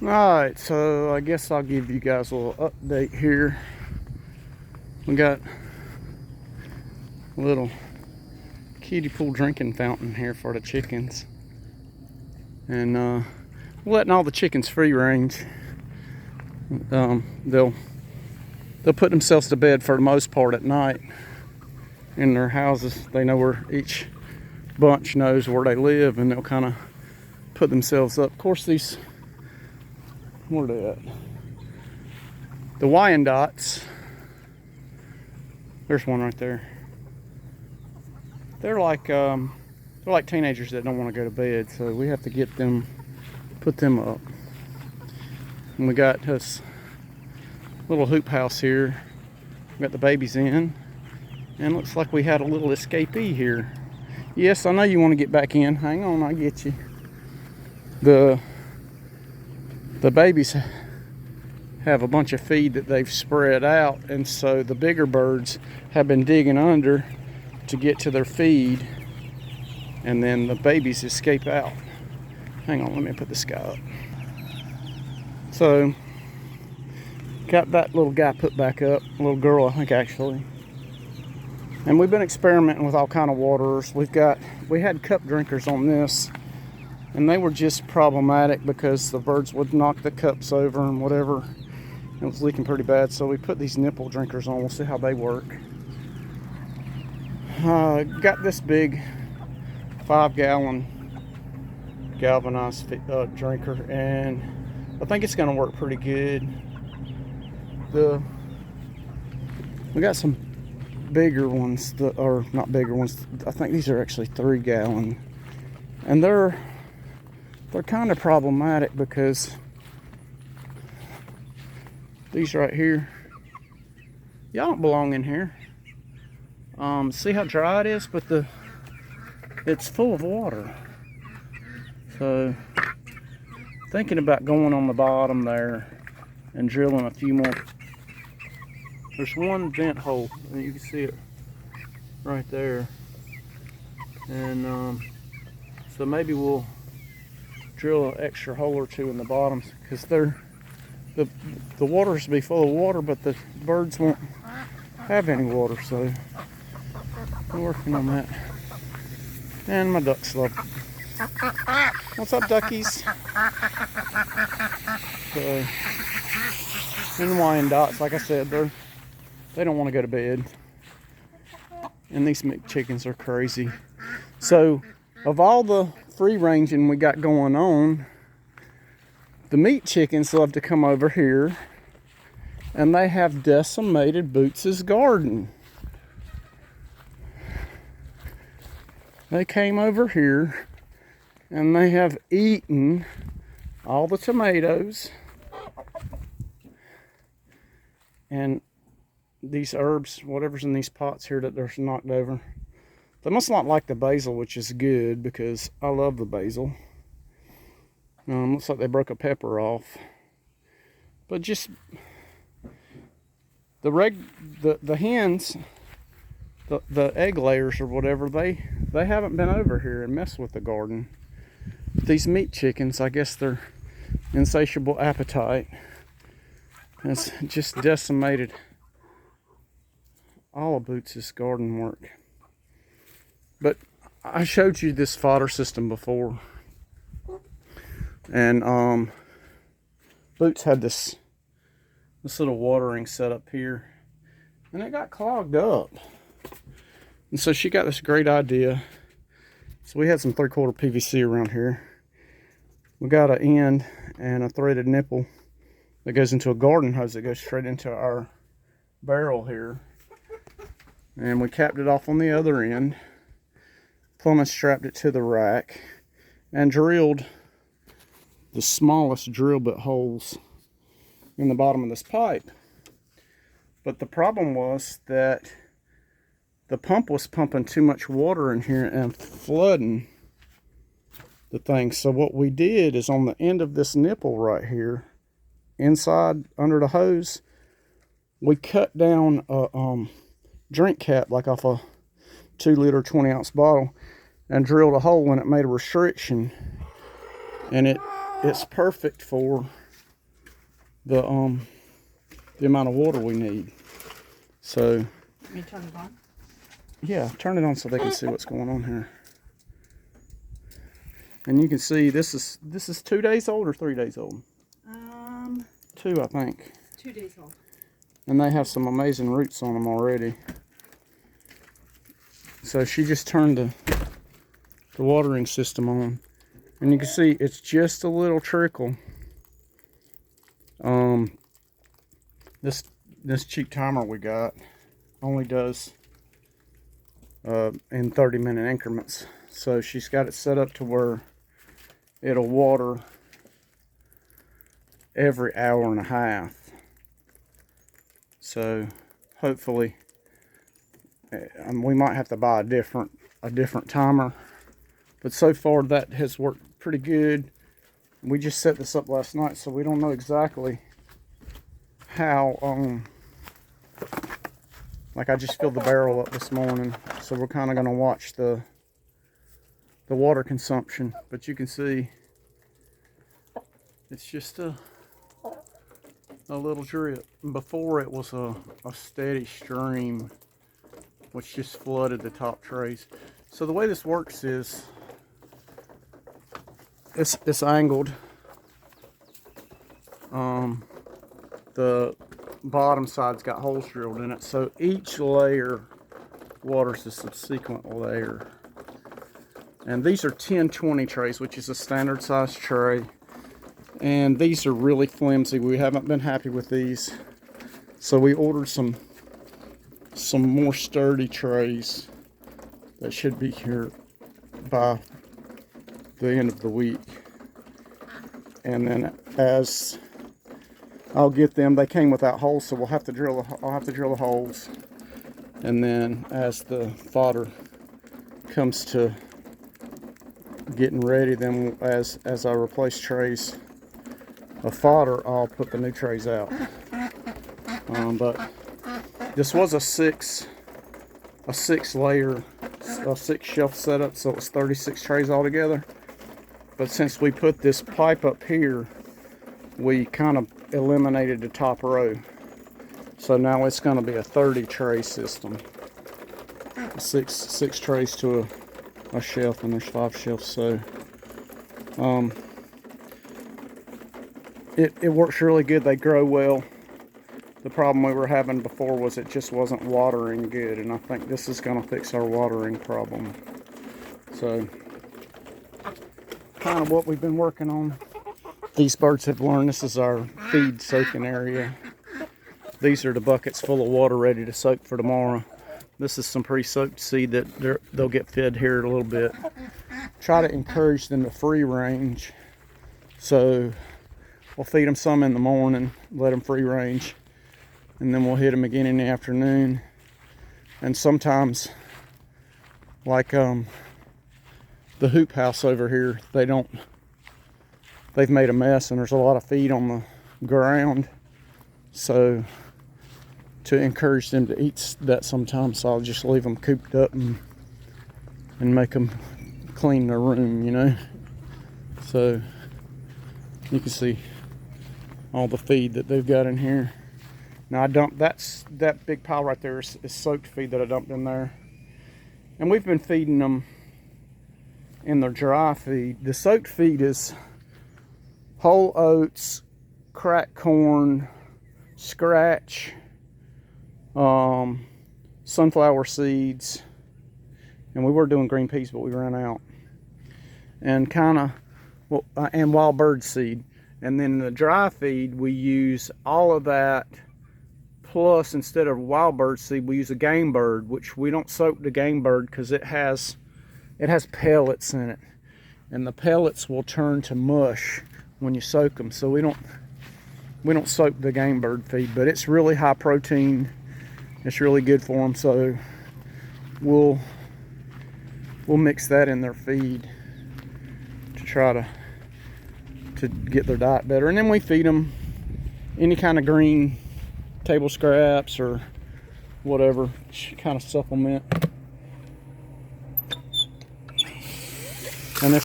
Alright, so I guess I'll give you guys a little update here. We got a little kiddie pool drinking fountain here for the chickens. And we're letting all the chickens free range. They'll put themselves to bed for the most part at night in their houses. They know where each bunch knows where they live, and they'll kind of put themselves up. Of course, these, where are they at? The Wyandottes, there's one right there. They're like teenagers that don't want to go to bed, so we have to get them, put them up. And we got this little hoop house here. We got the babies in, and looks like we had a little escapee here. Yes, I know you want to get back in. Hang on, I'll get you. The babies have a bunch of feed that they've spread out, and so the bigger birds have been digging under to get to their feed, and then the babies escape out. Hang on, let me put this guy up. So got that little guy put back up, a little girl I think actually. And we've been experimenting with all kind of waters. We had cup drinkers on this, and they were just problematic because the birds would knock the cups over and whatever. It was leaking pretty bad, so we put these nipple drinkers on. We'll see how they work. Got this big 5-gallon galvanized drinker, and I think it's gonna work pretty good. We got some bigger ones, or not bigger ones, I think these are actually 3-gallon, and they're kind of problematic because these right here, y'all don't belong in here. See how dry it is, but it's full of water. So thinking about going on the bottom there and drilling a few more. There's one vent hole, and you can see it right there. And so maybe we'll drill an extra hole or two in the bottoms, because the waters will be full of water, but the birds won't have any water. So we're working on that. And my ducks love it. What's up, duckies? So, and Wyandottes, like I said, they don't want to go to bed. And these chickens are crazy. So, of all the free ranging we got going on, the meat chickens love to come over here, and they have decimated Boots's garden. They came over here, and they have eaten all the tomatoes and these herbs, whatever's in these pots here that they're knocked over. They must not like the basil, which is good because I love the basil. Looks like they broke a pepper off. But just the hens, the egg layers or whatever, they haven't been over here and messed with the garden. But these meat chickens, I guess their insatiable appetite has just decimated all of Boots' garden work. But I showed you this fodder system before, and Boots had this little watering set up here, and it got clogged up. And so she got this great idea. So we had some 3/4 PVC around here. We got an end and a threaded nipple that goes into a garden hose that goes straight into our barrel here. And we capped it off on the other end. Plummet strapped it to the rack and drilled the smallest drill bit holes in the bottom of this pipe. But the problem was that the pump was pumping too much water in here and flooding the thing. So what we did is on the end of this nipple right here, inside under the hose, we cut down a drink cap, like off a 2-liter 20-ounce bottle, and drilled a hole, and it made a restriction. And it's perfect for the amount of water we need. So Let me turn it on. yeah, turn it on so they can see what's going on here. And you can see this is 2 days old or 3 days old? 2, I think. 2 days old. And they have some amazing roots on them already. So she just turned the watering system on. And you can see it's just a little trickle. This cheap timer we got only does in 30-minute increments. So she's got it set up to where it'll water every hour and a half. So hopefully we might have to buy a different timer, but so far that has worked pretty good. We just set this up last night, so we don't know exactly how like I just filled the barrel up this morning, so we're kind of going to watch the water consumption. But you can see it's just a little drip. Before it was a steady stream which just flooded the top trays. So the way this works is it's angled. The bottom side's got holes drilled in it, so each layer waters the subsequent layer. And these are 10-20 trays, which is a standard size tray. And these are really flimsy. We haven't been happy with these, so we ordered some more sturdy trays that should be here by the end of the week. And then as I'll get them, they came without holes, so I'll have to drill the holes. And then as the fodder comes to getting ready, then as I replace trays of fodder, I'll put the new trays out. But this was a six shelf setup, so it was 36 trays altogether. But since we put this pipe up here, we kind of eliminated the top row, so now it's going to be a 30 tray system. Six trays to a shelf, and there's 5 shelves. So it works really good. They grow well. The problem we were having before was it just wasn't watering good, and I think this is going to fix our watering problem. So kind of what we've been working on. These birds have learned this is our feed soaking area. These are the buckets full of water ready to soak for tomorrow. This is some pre-soaked seed that they'll get fed here in a little bit. Try to encourage them to free range. So we'll feed them some in the morning, let them free range, and then we'll hit them again in the afternoon. And sometimes, like the hoop house over here, they've made a mess and there's a lot of feed on the ground. So to encourage them to eat that sometimes, I'll just leave them cooped up and make them clean their room, you know. So you can see all the feed that they've got in here. Now I dumped, that big pile right there is soaked feed that I dumped in there. And we've been feeding them in their dry feed. The soaked feed is whole oats, cracked corn, scratch, sunflower seeds, and we were doing green peas, but we ran out. And and wild bird seed. And then the dry feed, we use all of that, plus instead of wild bird seed, we use a game bird, which we don't soak the game bird because it has pellets in it, and the pellets will turn to mush when you soak them. So we don't soak the game bird feed, but it's really high protein. It's really good for them. So we'll mix that in their feed to try to get their diet better. And then we feed them any kind of green table scraps or whatever, kind of supplement.